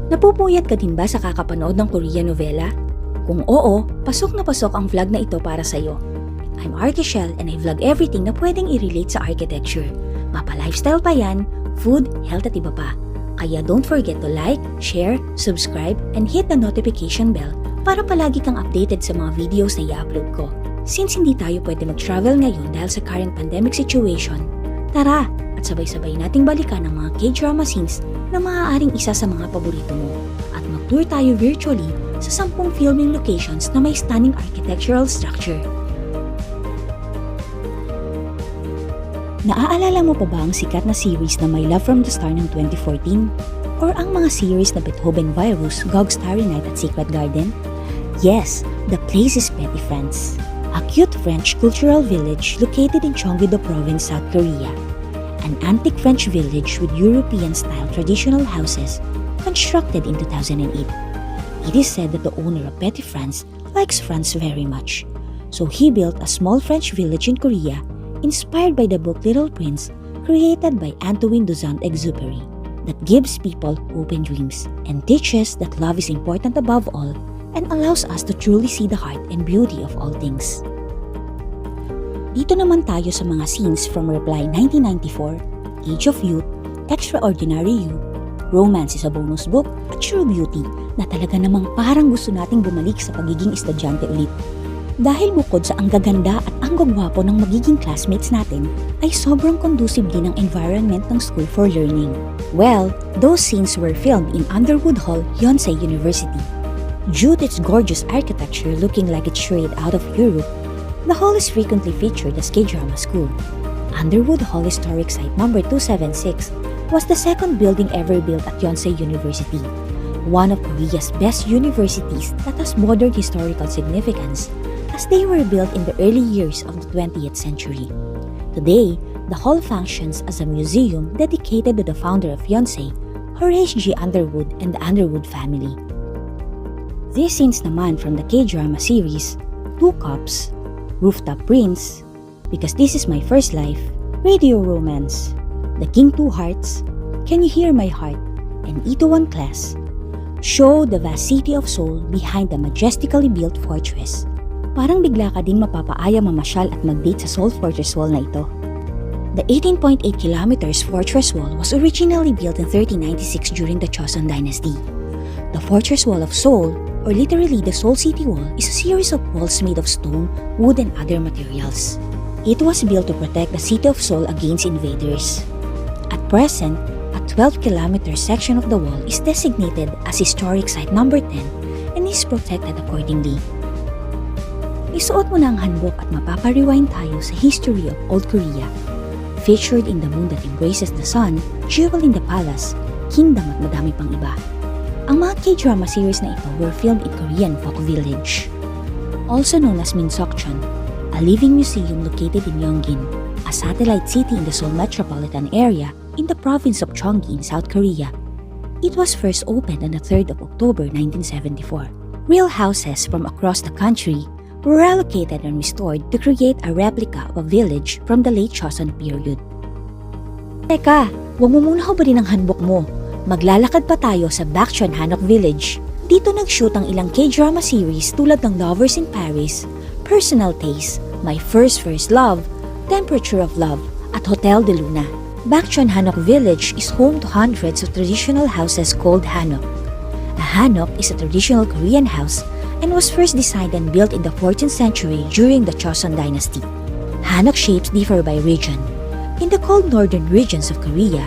Napupuyat ka din ba sa kakapanood ng Korean novela? Kung oo, pasok na pasok ang vlog na ito para sa'yo. I'm Arki Chel and I vlog everything na pwedeng i-relate sa architecture. Mapa-lifestyle pa yan, food, health at iba pa. Kaya don't forget to like, share, subscribe, and hit the notification bell para palagi kang updated sa mga videos na i-upload ko. Since hindi tayo pwede mag-travel ngayon dahil sa current pandemic situation, tara at sabay-sabay nating balikan ang mga K-drama scenes na maaaring isa sa mga paborito mo at mag-tour tayo virtually sa 10 filming locations na may stunning architectural structure. Naaalala mo pa ba ang sikat na series na My Love from the Star ng 2014? Or ang mga series na Beethoven Virus, Gog Starry Night at Secret Garden? Yes, the place is Petite France, a cute French cultural village located in Gyeonggi-do Province, South Korea. An antique French village with European-style traditional houses constructed in 2008. It is said that the owner of Petite France likes France very much, so he built a small French village in Korea inspired by the book Little Prince created by Antoine de Saint-Exupéry that gives people hope and dreams and teaches that love is important above all and allows us to truly see the heart and beauty of all things. Dito naman tayo sa mga scenes from Reply 1994, Age of Youth, Extraordinary You, Romance is a Bonus Book, at True Beauty na talaga namang parang gusto nating bumalik sa pagiging estudyante ulit. Dahil bukod sa ang gaganda at ang gagwapo ng magiging classmates natin, ay sobrang conducive din ang environment ng school for learning. Well, those scenes were filmed in Underwood Hall, Yonsei University. Due to its gorgeous architecture looking like it's straight out of Europe, the hall is frequently featured as K-drama school. Underwood Hall Historic Site No. 276 was the second building ever built at Yonsei University, one of Korea's best universities that has modern historical significance as they were built in the early years of the 20th century. Today, the hall functions as a museum dedicated to the founder of Yonsei, Horace G. Underwood and the Underwood family. These scenes naman from the K-drama series, Two Cups, Rooftop Prince, Because This Is My First Life, Radio Romance, The King Two Hearts, Can You Hear My Heart, and Itaewon Class show the vast city of Seoul behind the majestically built fortress. Parang bigla ka din mapapaaya mamasyal at mag-date sa Seoul Fortress Wall na ito. The 18.8 kilometers fortress wall was originally built in 1396 during the Joseon Dynasty. The Fortress Wall of Seoul, or literally the Seoul City Wall, is a series of walls made of stone, wood, and other materials. It was built to protect the city of Seoul against invaders. At present, a 12-kilometer section of the wall is designated as Historic Site No. 10 and is protected accordingly. Isuot mo na ang hanbok at mapapariwind tayo sa history of Old Korea. Featured in The Moon That Embraces the Sun, Jewel in the Palace, Kingdom at madami pang iba. Ang mga K-drama series na ito were filmed in Korean folk village, also known as Minsokchon, a living museum located in Yongin, a satellite city in the Seoul metropolitan area in the province of Gyeonggi in South Korea. It was first opened on the 3rd of October 1974. Real houses from across the country were relocated and restored to create a replica of a village from the late Joseon period. Teka, huwag mo muna hubarin ang hanbok mo. Maglalakad pa tayo sa Bukchon, Hanok Village. Dito nag-shoot ang ilang K-drama series tulad ng Lovers in Paris, Personal Taste, My First Love, Temperature of Love, at Hotel de Luna. Bukchon Hanok Village is home to hundreds of traditional houses called Hanok. A Hanok is a traditional Korean house and was first designed and built in the 14th century during the Joseon Dynasty. Hanok shapes differ by region. In the cold northern regions of Korea,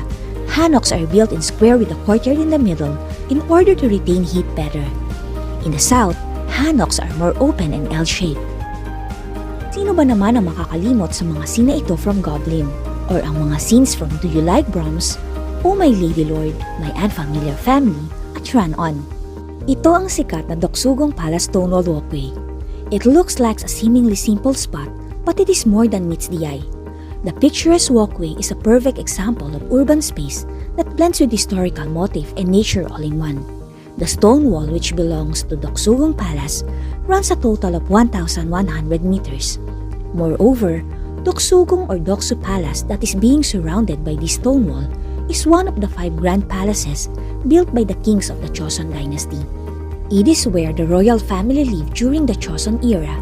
Hanoks are built in square with a courtyard in the middle in order to retain heat better. In the south, Hanoks are more open and L-shaped. Sino ba naman ang makakalimot sa mga scene ito from Goblin? Or ang mga scenes from Do You Like Brahms, Oh My Lady Lord, My Unfamiliar Family, at Run On. Ito ang sikat na Deoksugung Palace Stonewall Walkway. It looks like a seemingly simple spot, but it is more than meets the eye. The picturesque walkway is a perfect example of urban space that blends with historical motif and nature all in one. The stone wall, which belongs to Deoksugung Palace, runs a total of 1,100 meters. Moreover, Deoksugung or Deoksu Palace that is being surrounded by this stone wall is one of the 5 grand palaces built by the kings of the Joseon dynasty. It is where the royal family lived during the Joseon era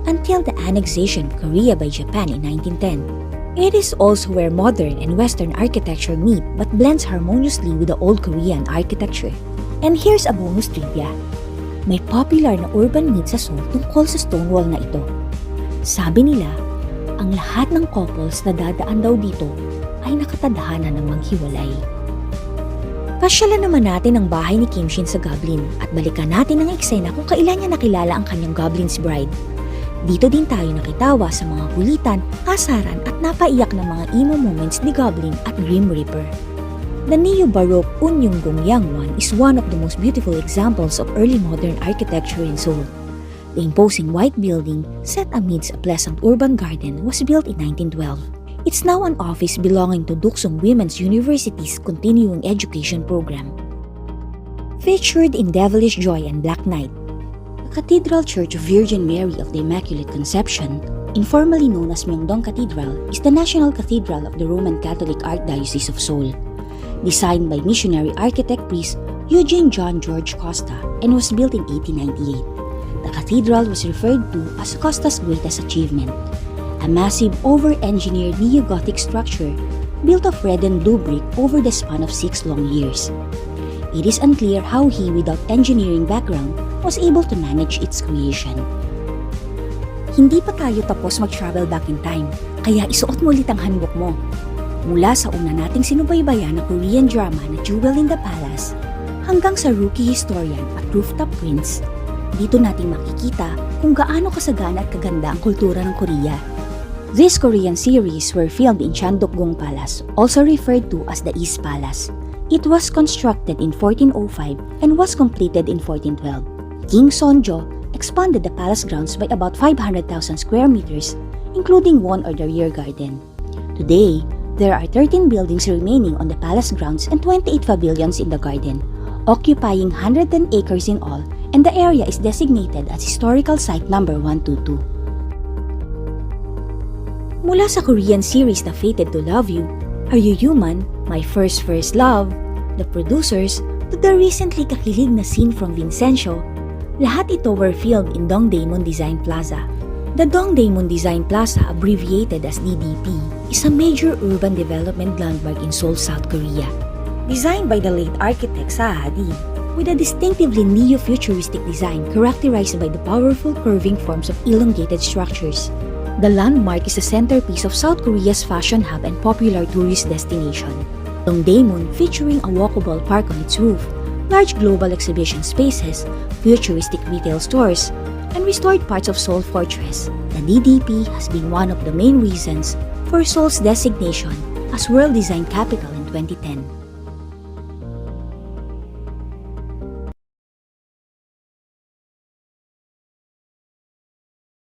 until the annexation of Korea by Japan in 1910. It is also where modern and Western architecture meet but blends harmoniously with the old Korean architecture. And here's a bonus trivia. May popular na urban myth sa Seoul tungkol sa Stonewall na ito. Sabi nila, ang lahat ng couples na dadaan daw dito ay nakatadhana ng maghiwalay. Pasyalan naman natin ang bahay ni Kim Shin sa Goblin at balikan natin ang eksena kung kailan niya nakilala ang kanyang Goblin's bride. Dito din tayo nakitawa sa mga kulitan, asaran at napaiyak na mga emo moments ni Goblin at Grim Reaper. The neo-baroque Unhyeongung Yanggwan is one of the most beautiful examples of early modern architecture in Seoul. The imposing white building, set amidst a pleasant urban garden, was built in 1912. It's now an office belonging to Deoksugung Women's University's continuing education program. Featured in Devilish Joy and Black Knight, the Cathedral Church of Virgin Mary of the Immaculate Conception, informally known as Myeongdong Cathedral, is the national cathedral of the Roman Catholic Archdiocese of Seoul. Designed by missionary architect priest Eugene John George Costa and was built in 1898. The cathedral was referred to as Costa's greatest achievement. A massive over-engineered neo-Gothic structure built of red and blue brick over the span of 6 long years. It is unclear how he, without engineering background, was able to manage its creation. Hindi pa tayo tapos mag-travel back in time, kaya isuot mo ulit ang hanbok mo. Mula sa una nating sinubaybayan na Korean drama na Jewel in the Palace, hanggang sa Rookie Historian at Rooftop Prince, dito nating makikita kung gaano kasagana at kaganda ang kultura ng Korea. These Korean series were filmed in Chandeokgung Palace, also referred to as the East Palace. It was constructed in 1405 and was completed in 1412. King Seonjo expanded the palace grounds by about 500,000 square meters, including one or the rear garden. Today, there are 13 buildings remaining on the palace grounds and 28 pavilions in the garden, occupying 110 acres in all, and the area is designated as Historical Site Number 122. Mula sa Korean series na Fated to Love You, Are You Human?, My First Love, the producers, to the recently kakilig na scene from Vincenzo, lahat ito were filmed in Dongdaemun Design Plaza. The Dongdaemun Design Plaza, abbreviated as DDP, is a major urban development landmark in Seoul, South Korea. Designed by the late architect Zaha Hadid, with a distinctively neo-futuristic design characterized by the powerful curving forms of elongated structures. The landmark is the centerpiece of South Korea's fashion hub and popular tourist destination. Dongdaemun, featuring a walkable park on its roof, large global exhibition spaces, futuristic retail stores, and restored parts of Seoul Fortress, the DDP has been one of the main reasons for Seoul's designation as World Design Capital in 2010.